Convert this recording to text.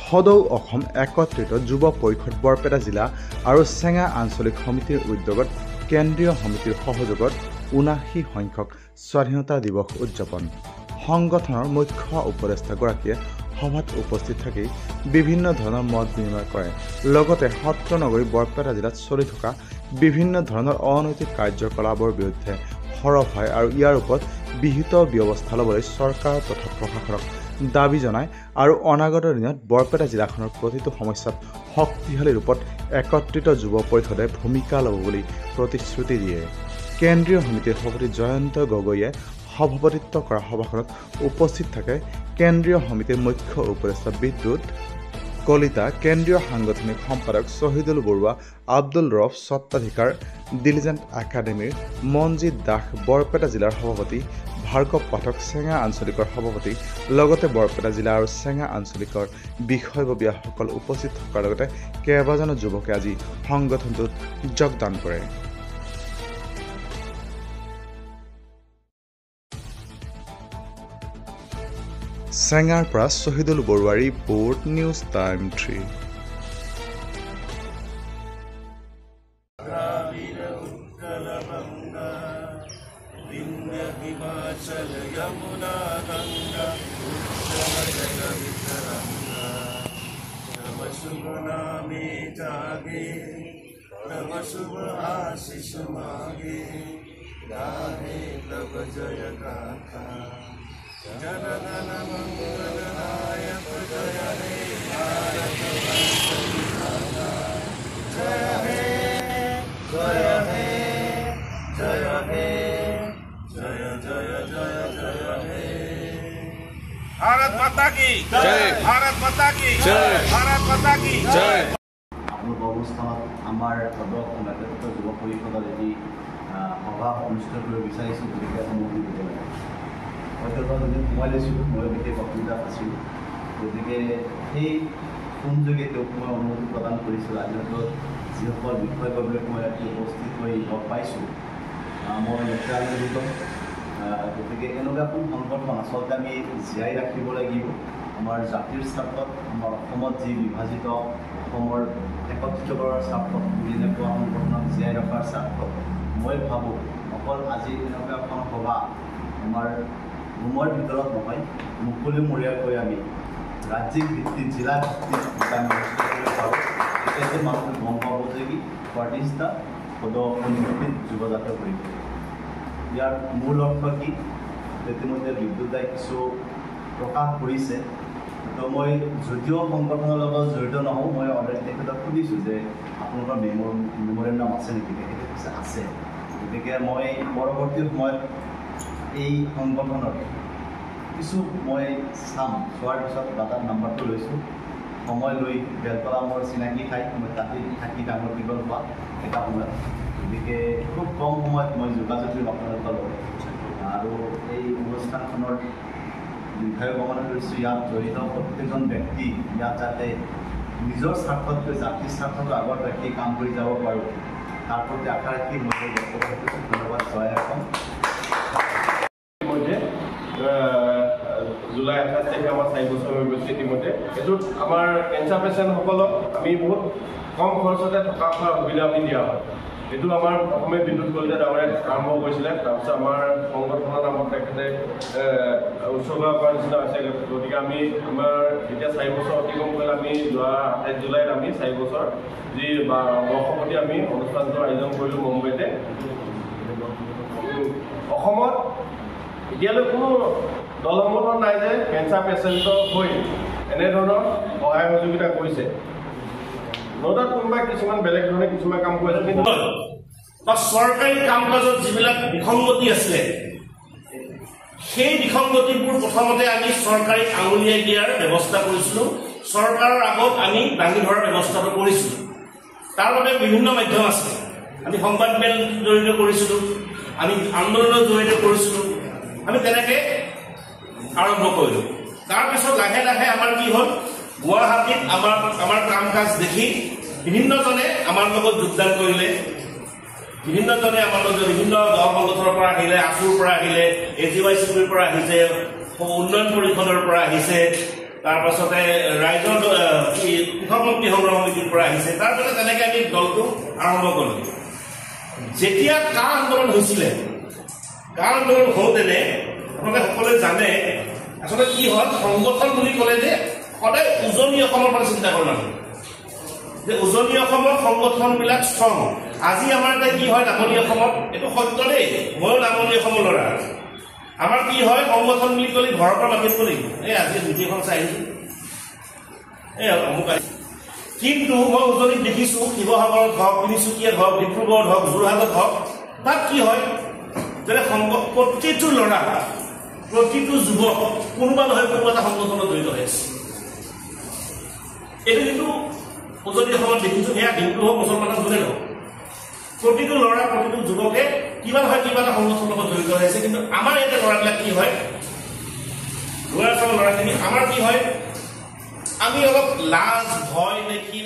সদৌ অসম একত্ৰিত যুৱ পৰিষদ বৰপেটা জিলা আৰু চেঙা আঞ্চলিক সমিতিৰ উদ্যোগত কেন্দ্ৰীয় সমিতিৰ সহযোগত ৭৯ সংখ্যক স্বাধীনতা দিৱস উদযাপন। সংগঠনৰ মুখ্য উপদেষ্টাগৰাকীয়ে সভাত উপস্থিত থাকি বিভিন্ন ধৰণৰ মত বিনিময় কৰে। লগতে সত্ৰ নগৰী বৰপেটা জিলাত চলি থকা বিভিন্ন ধৰণৰ অনৈতিক কাৰ্যকলাপৰ বিৰুদ্ধে সৰব হয় আৰু ইয়াৰ ওপৰত বিহিত ব্যৱস্থা ল'বলৈ চৰকাৰ তথা প্ৰশাসনক দাবী জনায় আৰু অনাগত দিনত বৰপেটা জিলাখনৰ প্ৰতিটো সমস্যাত শক্তিশালী ৰূপত একত্ৰিত যুৱ পৰিষদে ভূমিকা ল'ব বুলি প্ৰতিশ্ৰুতি দিয়ে। কেন্দ্ৰীয় সমিতিৰ সভাপতি জয়ন্ত গগৈয়ে সভাপতিত্ব কৰা সভাখনত উপস্থিত থাকে কেন্দ্ৰীয় সমিতিৰ মুখ্য উপদেষ্টা বিদ্যুৎ কলিতা, কেন্দ্ৰীয় সাংগঠনিক সম্পাদক শহীদুল বৰুৱা, আব্দুল ৰফ স্বত্বাধিকাৰ, ডিলিজেণ্ট একাডেমীৰ মনজিৎ দাস, বৰপেটা জিলাৰ সভাপতি ভাৰ্গৱ পাঠক, চেঙা আঞ্চলিকৰ সভাপতি, লগতে বৰপেটা জিলা আৰু চেঙা আঞ্চলিকৰ বিষয়ববীয়াসকল উপস্থিত থকাৰ লগতে কেইবাজনো যুৱকে আজি সংগঠনটোত যোগদান কৰে। চেঙাৰ পৰা শহীদুল বৰুৱাৰ ৰিপৰ্ট, নিউজ টাইম 3। जनगण मंगलदायक जय हे भारत वर्ष विधाता, जय हे जय हे जय हे जय जय जय जय हे। भारत माता की जय, भारत माता की जय, भारत माता की जय। অৱস্থাত আমাৰ সদৌ একত্ৰিত যুৱ পৰিষদৰ এটি সভা অনুষ্ঠিত কৰিব বিচাৰিছোঁ, গতিকে অনুমতি দিব লাগে। হয়তো যদি সোমাই লৈছোঁ, মই বিশেষ অসুবিধা আছিলোঁ, গতিকে সেই ফোনযোগে তেওঁক মই অনুমতি প্ৰদান কৰিছিলোঁ। আজি হয়তো যিসকল বিষয়ববীয়াক মই উপস্থিত হৈ লগ পাইছোঁ, মই নিশ্চয় আনন্দিত। গতিকে এনেকুৱা এখন সংগঠন আচলতে আমি জীয়াই ৰাখিব লাগিব। আমাৰ জাতিৰ স্বাৰ্থত, আমাৰ অসমত যি বিভাজিত অসমৰ একত্ৰিত কৰাৰ স্বাৰ্থত, এনেকুৱা সংগঠনক জীয়াই ৰখাৰ স্বাৰ্থত মই ভাবোঁ অকল আজি এনেকুৱা এখন সভা আমাৰ ৰুমৰ ভিতৰত নহয়, মুকলিমূৰীয়াকৈ আমি ৰাজ্যিক ভিত্তিত, জিলা ভিত্তিত আমি অনুষ্ঠিত কৰিব পাৰোঁ। তেতিয়াতে মানুহে গম পাব যে কি 40টা সদৌ সংগঠিত যুৱজাতীয় পৰিষদ। ইয়াৰ মূল অৰ্থ কি ইতিমধ্যে বিদ্যুৎ দাই কিছু প্ৰকাশ কৰিছে। তো মই যদিও সংগঠনৰ লগত জড়িত নহওঁ, মই অলৰেডি তেখেতক সুধিছোঁ যে আপোনালোকৰ মেমৰেণ্ডাম আছে নেকি? তেখেতে কৈছে আছে। গতিকে মই পৰৱৰ্তী সময়ত এই সংগঠনৰ কিছু মই চোৱাৰ পিছত দাদাৰ নাম্বাৰটো লৈছোঁ। সময় লৈ বেলতলা মোৰ চিনাকি ঠাই, মই তাতে থাকি ডাঙৰ দীঘল হোৱা এটা সময়ত, গতিকে খুব কম সময়ত মই যোগাযোগ কৰিম আপোনালোকৰ লগত। আৰু এই অনুষ্ঠানখনৰ দীৰ্ঘায়ু কামনা কৰিছোঁ। ইয়াত জড়িত প্ৰত্যেকজন ব্যক্তি ইয়াত যাতে নিজৰ স্বাৰ্থতকৈ জাতিৰ স্বাৰ্থক আগত ৰাখি কাম কৰি যাব পাৰোঁ, তাৰ প্ৰতি আশা ৰাখি মই বক্তব্য ৰাখিছোঁ। ধন্যবাদ। জয় অসম। জুলাই 28 তাৰিখে আমাৰ 4 বছৰ হৈ গৈছে। ইতিমধ্যে এইটোত আমাৰ কেঞ্চাৰ পেচেণ্টসকলক আমি বহুত কম খৰচতে থকা খোৱাৰ সুবিধা আমি দিয়া হয়। এইটো আমাৰ অসমীয়া বিদ্যুৎ কলিতা ডাঙৰে আৰম্ভ কৰিছিলে। তাৰপিছত আমাৰ সংগঠনৰ নামত তেখেতে উৎসৰ্গা কৰাৰ নিচিনা হৈছে। গতিকে আমি আমাৰ এতিয়া 4 বছৰ অতিক্ৰম কৰিলে আমি যোৱা 28 জুলাইত আমি 4 বছৰ যি বৰ্ষপতি আমি অনুষ্ঠানটো আয়োজন কৰিলোঁ মুম্বাইতে। অসমত এতিয়ালৈ কোনো দল সংগঠন নাই যে কেঞ্চাৰ পেচেণ্টৰ হৈ এনেধৰণৰ সহায় সহযোগিতা কৰিছে। নদাত কোনোবাই কিছুমান বেলেগ ধৰণে কিছুমান কাম কৰিছে, কিন্তু চৰকাৰী কাম কাজত যিবিলাক বিসংগতি আছে, সেই বিসংগতিবোৰ প্ৰথমতে আমি চৰকাৰীক আঙুলিয়াই দিয়াৰ ব্যৱস্থা কৰিছিলোঁ। চৰকাৰৰ আগত আমি দাঙি ধৰাৰ ব্যৱস্থাটো কৰিছিলোঁ। তাৰ বাবে বিভিন্ন মাধ্যম আছে। আমি সংবাদ মেল জড়িত কৰিছিলোঁ, আমি আন্দোলনৰ জড়িত কৰিছিলোঁ। আমি তেনেকৈ আৰম্ভ কৰিলোঁ। তাৰপিছত লাহে লাহে আমাৰ কি হ'ল, গুৱাহাটীত আমাৰ কাম কাজ দেখি বিভিন্নজনে আমাৰ লগত যোগদান কৰিলে। বিভিন্নজনে আমাৰ লগত বিভিন্ন দল সংগঠনৰ পৰা আহিলে, আছুৰ পৰা আহিলে, AGYCPৰ পৰা আহিছে, উন্নয়ন পৰিষদৰ পৰা আহিছে, তাৰপাছতে ৰাইজৰ কৃষক মুক্তি সংগ্ৰাম সমিতিৰ পৰা আহিছে, তাৰপিছত তেনেকৈ আমি দলটো আৰম্ভ কৰিলোঁ। যেতিয়া কা আন্দোলন হৈছিলে, কা আন্দোলন হওঁতেনে আপোনালোকে সকলোৱে জানে আচলতে কি হ'ল, সংগঠন বুলি ক'লে যে সদায় উজনি অসমৰ পৰা চিন্তা কৰা মানুহ যে উজনি অসমৰ সংগঠনবিলাক ষ্ট্ৰং। আজি আমাৰ এতিয়া কি হয় নামনি অসমত, এইটো সত্য দেই, ময়ো নামনি অসমৰ ল'ৰা। আমাৰ কি হয় সংগঠন বুলি ক'লে ঘৰৰ পৰা মাতিব লাগিব, এই আজি মিটিংখন চাই আহিছোঁ, এই অমুক আহিছে। কিন্তু মই উজনিত দেখিছোঁ, শিৱসাগৰত হওক, তিনিচুকীয়াত হওক, ডিব্ৰুগড়ত হওক, যোৰহাটত হওক, তাত কি হয় যেনে প্ৰতিটো ল'ৰা, প্ৰতিটো যুৱক কোনোবা নহয় কোনোবা এটা সংগঠনত জড়িত হৈ আছে। এইটো কিন্তু উজনি অসমত দেখিছোঁ, সেয়া হিন্দু হওক মুছলমানৰ যোনে নহওক, প্ৰতিটো ল'ৰা প্ৰতিটো যুৱকে কিবা নহয় কিবা এটা সংগঠনৰ লগত জড়িত হৈ আছে। কিন্তু আমাৰ ইয়াতে ল'ৰাবিলাক কি হয়, ল'ৰাখিনি আমাৰ কি হয়, আমি অলপ লাজ ভয় নে কি